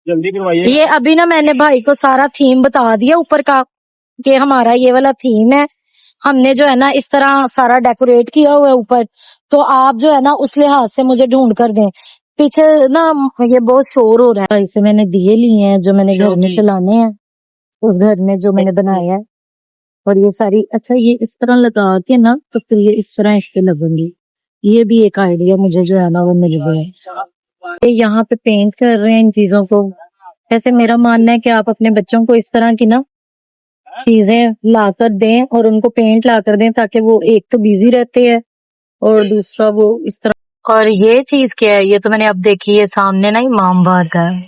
जल्दी करवाइए। ये अभी ना मैंने भाई को सारा थीम बता दिया ऊपर का कि हमारा ये वाला थीम है। हमने जो है ना इस तरह सारा डेकोरेट किया हुआ है ऊपर, तो आप जो है ना उस लिहाज से मुझे ढूंढ कर दें। पीछे ना ये बहुत शोर हो रहा है। इसे मैंने दिए लिए हैं जो मैंने घर में चलाने हैं, उस घर में जो मैंने बनाया है। और ये सारी अच्छा ये इस तरह लगा के ना तो फिर ये इस तरह इस पे लगेंगी। ये भी एक आइडिया मुझे जो है ना वो मिल गया है। ये यहाँ पे पेंट कर रहे हैं इन चीजों को। ऐसे मेरा मानना है कि आप अपने बच्चों को इस तरह की ना चीजें ला कर दें और उनको पेंट ला कर दें, ताकि वो एक तो बिजी रहते हैं और दूसरा वो इस तरह। और ये चीज क्या है? ये तो मैंने अब देखी है सामने ना इमाम बारगाह है।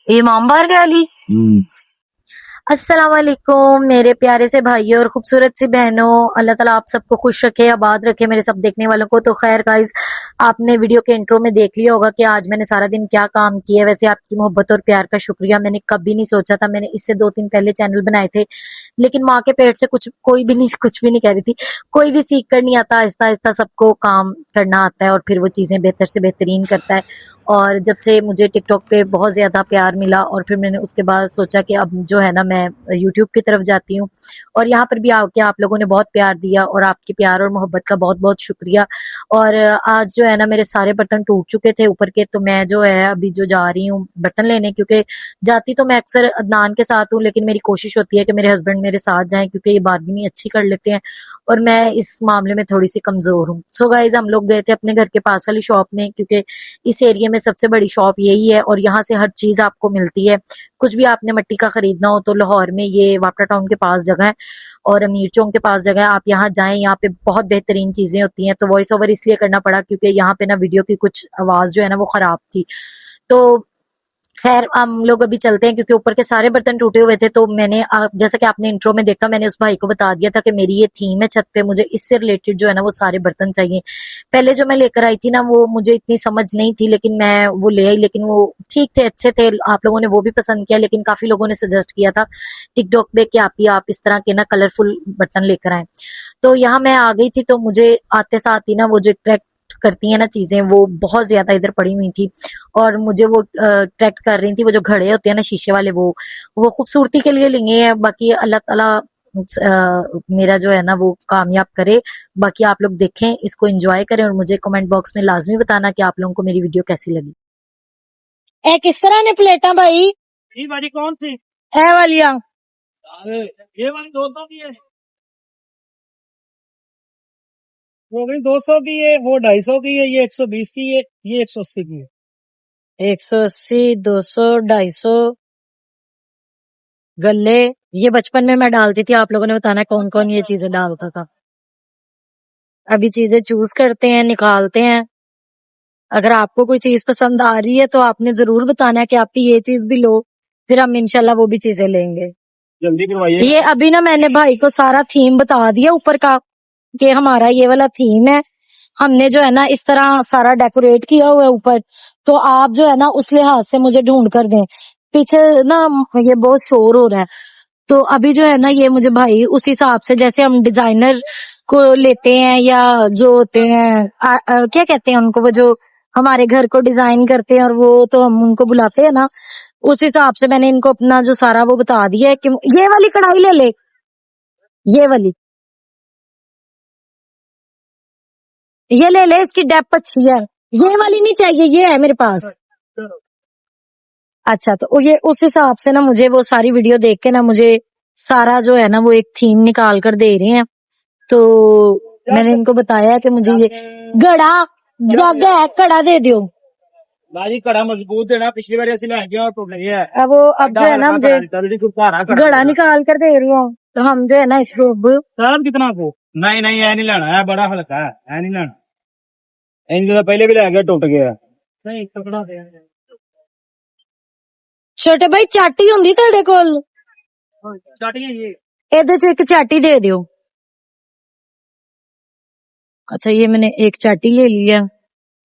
ये इमाम बारगाह अली। अस्सलाम वालेकुम मेरे प्यारे से भाइयों और खूबसूरत सी बहनों, अल्लाह ताला आप सबको खुश रखे, आबाद रखे, मेरे सब देखने वालों को। तो खैर गाइस, आपने वीडियो के इंट्रो में देख लिया होगा कि आज मैंने सारा दिन क्या काम किया। वैसे आपकी मोहब्बत और प्यार का शुक्रिया। मैंने कभी नहीं सोचा था, मैंने इससे 2-3 पहले चैनल बनाए थे, लेकिन माँ के पेट से कुछ भी नहीं कह रही थी, कोई भी सीख कर नहीं आता। आहिस्ता आहिस्ता सबको काम करना आता है और फिर वो चीजें बेहतर से बेहतरीन करता है। और जब से मुझे टिकटॉक पे बहुत ज्यादा प्यार मिला और फिर मैंने उसके बाद सोचा कि अब जो है ना मैं यूट्यूब की तरफ जाती हूँ, और यहाँ पर भी आके आप लोगों ने बहुत प्यार दिया और आपके प्यार और मोहब्बत का बहुत बहुत शुक्रिया। और आज जो है ना मेरे सारे बर्तन टूट चुके थे ऊपर के, तो मैं जो है अभी जो जा रही हूँ बर्तन लेने, क्योंकि जाती तो मैं अक्सर अदनान के साथ हूँ, लेकिन मेरी कोशिश होती है कि मेरे हस्बैंड मेरे साथ जाएं, क्योंकि ये बार्गेनिंग अच्छी कर लेते हैं और मैं इस मामले में थोड़ी सी कमजोर हूँ। सो गाइज, हम लोग गए थे अपने घर के पास वाली शॉप में, क्योंकि इस एरिया में सबसे बड़ी शॉप यही है और यहाँ से हर चीज आपको मिलती है। कुछ भी आपने मिट्टी का खरीदना हो तो लाहौर में ये वापटा टाउन के पास जगह है और अमीर चौक के पास जगह है, आप यहाँ जाएं, यहाँ पे बहुत बेहतरीन चीजें होती हैं। तो वॉइस ओवर इसलिए करना पड़ा क्योंकि यहाँ पे ना वीडियो की कुछ आवाज जो है ना वो खराब थी। तो खैर हम लोग अभी चलते हैं, क्योंकि ऊपर के सारे बर्तन टूटे हुए थे। तो मैंने जैसा कि आपने इंट्रो में देखा, मैंने उस भाई को बता दिया था कि मेरी ये थीम है छत पे, मुझे इससे रिलेटेड जो है ना वो सारे बर्तन चाहिए। पहले जो मैं लेकर आई थी ना वो मुझे इतनी समझ नहीं थी, लेकिन मैं वो ले आई, लेकिन वो ठीक थे, अच्छे थे, आप लोगों ने वो भी पसंद किया। लेकिन काफी लोगों ने सजेस्ट किया था टिकटॉक पे कि आप इस तरह के ना कलरफुल बर्तन लेकर आए। तो यहाँ मैं आ गई थी, तो मुझे आते साथ ही ना वो जो अट्रैक्ट करती है ना चीजें, वो बहुत ज्यादा इधर पड़ी हुई थी और मुझे वो अट्रैक्ट कर रही थी। वो जो घड़े होते हैं ना शीशे वाले, वो खूबसूरती के लिए लिए हैं। बाकी अल्लाह ताला मेरा जो है ना वो कामयाब करे। बाकी आप लोग देखें, इसको एंजॉय करें और मुझे कमेंट बॉक्स में लाजमी बताना कि आप लोगों को मेरी वीडियो कैसी लगी। ए किस तरह ने प्लेटा भाई? ये वाली कौन सी? ए वालिया। ये वाली 200 की है, वो गई 200 की है, वो 250 की है, ये 120 की है, ये 180 की है। 180, 200, 250 गल्ले। ये बचपन में मैं डालती थी, आप लोगों ने बताना कौन कौन ये चीजें डालता था। अभी चीजें चूज करते हैं, निकालते हैं। अगर आपको कोई चीज पसंद आ रही है तो आपने जरूर बताना है कि आपकी ये चीज भी लो, फिर हम इंशाल्लाह वो भी चीजें लेंगे। जल्दी करवाइए। ये अभी ना मैंने भाई को सारा थीम बता दिया ऊपर का कि हमारा ये वाला थीम है। हमने जो है ना इस तरह सारा डेकोरेट किया हुआ है ऊपर, तो आप जो है ना उस लिहाज से मुझे ढूंढ कर दें। पीछे ना ये बहुत शोर हो रहा है, तो अभी जो है ना ये मुझे भाई उस हिसाब से, जैसे हम डिजाइनर को लेते हैं या जो होते हैं क्या कहते हैं उनको, वो जो हमारे घर को डिजाइन करते हैं, और वो तो हम उनको बुलाते हैं ना, उस हिसाब से मैंने इनको अपना जो सारा वो बता दिया है कि ये वाली कढ़ाई ले ले, ये वाली ये ले ले, इसकी डेप्थ अच्छी है। ये वाली नहीं चाहिए, ये है मेरे पास। अच्छा, तो ये उस हिसाब से ना मुझे वो सारी वीडियो देख के ना मुझे सारा जो है ना वो एक थीम निकाल कर दे रहे हैं। तो मैंने इनको बताया कि मुझे ये घड़ा जग है, घड़ा दे दो बाजी, कड़ा मजबूत देना, पिछली बार ऐसे लहंगे और टूट गई है। अब जो है ना मुझे घड़ा निकाल कर दे रही हूँ, तो हम जो है ना इसको अब सर कितना को? नहीं नहीं, ऐ नहीं लेना है, बड़ा हल्का है, ऐ नहीं लेना। इनके तो पहले भी लहंगे टूट गया। नहीं टुकड़ा दे। छोटे भाई चाटी होंगी तेरे कोल? चाटी है ये। ਇਹਦੇ ਚ ਇੱਕ चाटी दे दियो। अच्छा, ये मैंने एक चाटी ले लिया,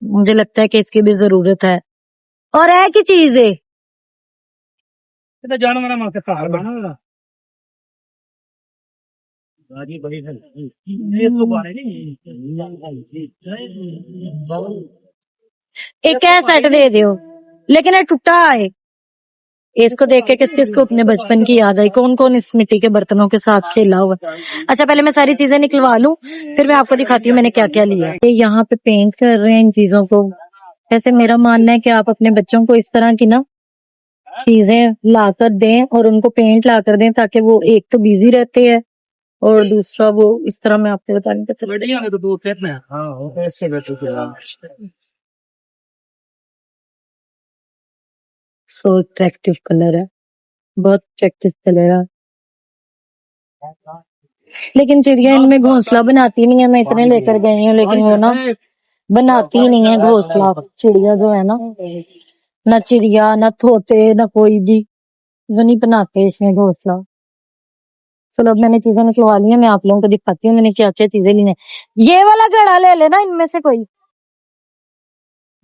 मुझे लगता है कि इसकी भी जरूरत है। और है की चीज है? तो जानो मेरा मन से पहाड़ बना बाजी बड़ी है। ये तो बारे नहीं। एक है सेट दे दियो, लेकिन ये टुटा है। इसको देख के किस किस को अपने बचपन की याद आई, कौन कौन इस मिट्टी के बर्तनों के साथ खेला हुआ। अच्छा पहले मैं सारी चीजें निकलवा लूं, फिर मैं आपको दिखाती हूँ मैंने क्या क्या लिया। ये यहाँ पे पेंट कर रहे हैं इन चीजों को। वैसे मेरा मानना है कि आप अपने बच्चों को इस तरह की ना चीजें लाकर दें और उनको पेंट ला कर दें, ताकि वो एक तो बिजी रहते हैं और दूसरा वो इस तरह मैं आपको बता नहीं सकती। सो अट्रैक्टिव कलर है, बहुत अट्रैक्टिव कलर है। लेकिन चिड़िया इनमें घोंसला बनाती नहीं है, मैं इतने लेकर गई हूँ लेकिन वो ना बनाती ही नहीं है घोंसला। चिड़िया जो है ना चिड़िया ना तोते ना कोई भी वो नहीं बनाते इसमें घोंसला। चलो अब मैंने चीजें निकलवा ली है, मैं आप लोगों को दिखाती हूँ मैंने क्या क्या चीजें ली है। ये वाला घड़ा ले लेना इनमें से कोई,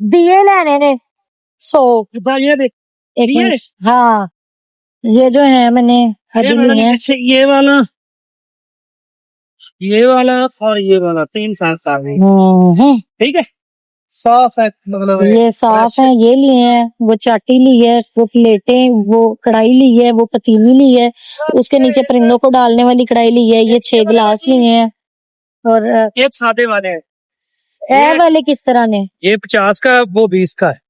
दिए लेने ने 100 ये देख एक मिनट। हाँ ये जो है मैंने हदी ली है। ये वाला और ये वाला 3 साल का भी ठीक है, साफ है मतलब ये साफ है। ये लिए हैं, वो चाटी ली है, वो प्लेटें, वो कढ़ाई ली है, वो पतीली ली है, उसके नीचे परिंदों को डालने वाली कढ़ाई ली है, ये 6 गिलास लिए हैं। और एक सादे वाले हैं, ए वाले किस तरह ने? ये 50 का वो 20 का है।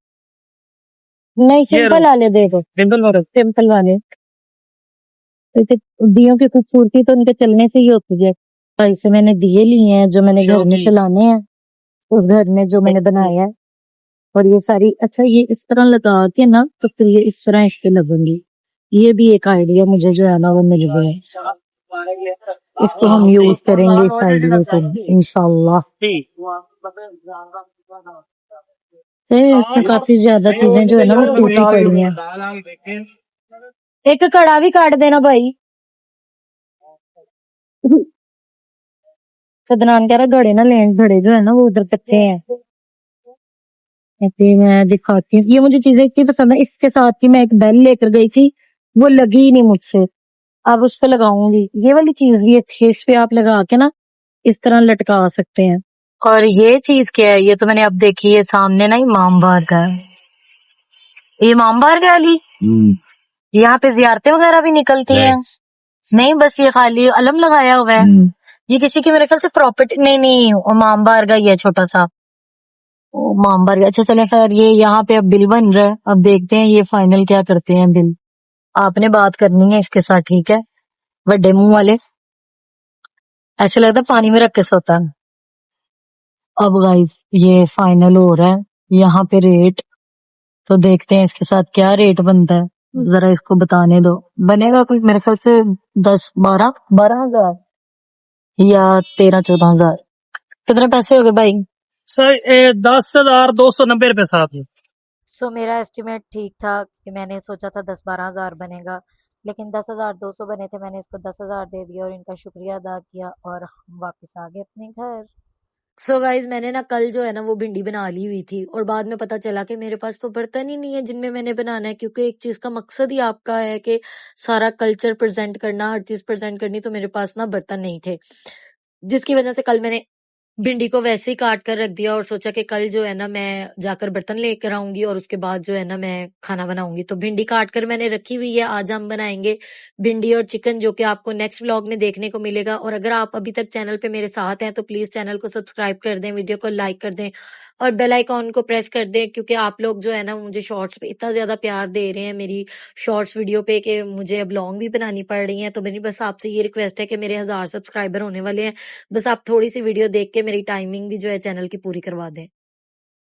नहीं सिंपल वाले देखो, सिंपल वाले। दियों की खूबसूरती तो उनके चलने से ही होती है। भाई से मैंने दिए लिए हैं जो मैंने घर में चलाने हैं, उस घर में जो मैंने बनाया है। और ये सारी अच्छा ये इस तरह लगा के ना तो फिर ये इस तरह इस पे लगेंगी। ये भी एक आइडिया मुझे जो है ना वो मिल गया है, इसको हम यूज करेंगे इस आइडिया को इंशाल्लाह। इसमें काफी ज्यादा चीजें जो है ना वो टूटी पड़ी हैं। एक कड़ा भी काट देना भाई। सदनान कह रहा घड़े ना ले, घड़े जो है ना वो उधर कच्चे हैं। मैं दिखाती हूँ, ये मुझे चीजें इतनी पसंद है। इसके साथ ही मैं एक बेल लेकर गई थी, वो लगी ही नहीं मुझसे, अब उस पे लगाऊंगी। ये वाली चीज भी अच्छी है, इस पे आप लगा के ना इस तरह लटका सकते हैं। और ये चीज क्या है? ये तो मैंने अब देखी है सामने ना इमाम बारगाह है। ये इमाम बारगाह अली, यहाँ पे जियारतें वगैरह भी निकलती हैं? नहीं बस ये खाली अलम लगाया हुआ है। ये किसी की मेरे ख्याल से प्रॉपर्टी नहीं इमाम बारगाह ही है छोटा सा इमाम बारगाह। अच्छा चले खैर, ये यहाँ पे अब बिल बन रहा है, अब देखते हैं ये फाइनल क्या करते हैं बिल। आपने बात करनी है इसके साथ, ठीक है? बड़े मुंह वाले, ऐसे लगता है पानी में रख के सोता है। अब गाइस ये फाइनल हो रहा है यहाँ पे रेट, तो देखते हैं इसके साथ क्या रेट बनता है। जरा इसको बताने दो, बनेगा कोई मेरे ख्याल से 10-12 हजार या 13-14 हजार। कितने पैसे हो गए भाई? सर 10,290 रुपए साथ में। सो मेरा एस्टिमेट ठीक था कि मैंने सोचा था 10-12 हजार बनेगा, लेकिन 10,200 बने थे। मैंने इसको 10 हजार दे दिया और इनका शुक्रिया अदा किया और हम वापस आ गए अपने घर। सो गाइज मैंने ना कल जो है ना वो भिंडी बना ली हुई थी और बाद में पता चला कि मेरे पास तो बर्तन ही नहीं है जिनमें मैंने बनाना है, क्योंकि एक चीज का मकसद ही आपका है कि सारा कल्चर प्रेजेंट करना, हर चीज प्रेजेंट करनी। तो मेरे पास ना बर्तन नहीं थे, जिसकी वजह से कल मैंने भिंडी को वैसे ही काट कर रख दिया और सोचा कि कल जो है ना मैं जाकर बर्तन लेकर आऊंगी और उसके बाद जो है ना मैं खाना बनाऊंगी। तो भिंडी काट कर मैंने रखी हुई है, आज हम बनाएंगे भिंडी और चिकन, जो कि आपको नेक्स्ट व्लॉग में देखने को मिलेगा। और अगर आप अभी तक चैनल पे मेरे साथ हैं तो प्लीज चैनल को सब्सक्राइब कर दें, वीडियो को लाइक कर दें और बेल आइकॉन को प्रेस कर दें, क्योंकि आप लोग जो है ना मुझे शॉर्ट्स पे इतना ज्यादा प्यार दे रहे हैं मेरी शॉर्ट्स वीडियो पे कि मुझे अब लॉन्ग भी बनानी पड़ रही है। तो मेरी बस आपसे ये रिक्वेस्ट है कि मेरे 1000 सब्सक्राइबर होने वाले हैं, बस आप थोड़ी सी वीडियो देख के मेरी टाइमिंग भी जो है चैनल की पूरी करवा दें।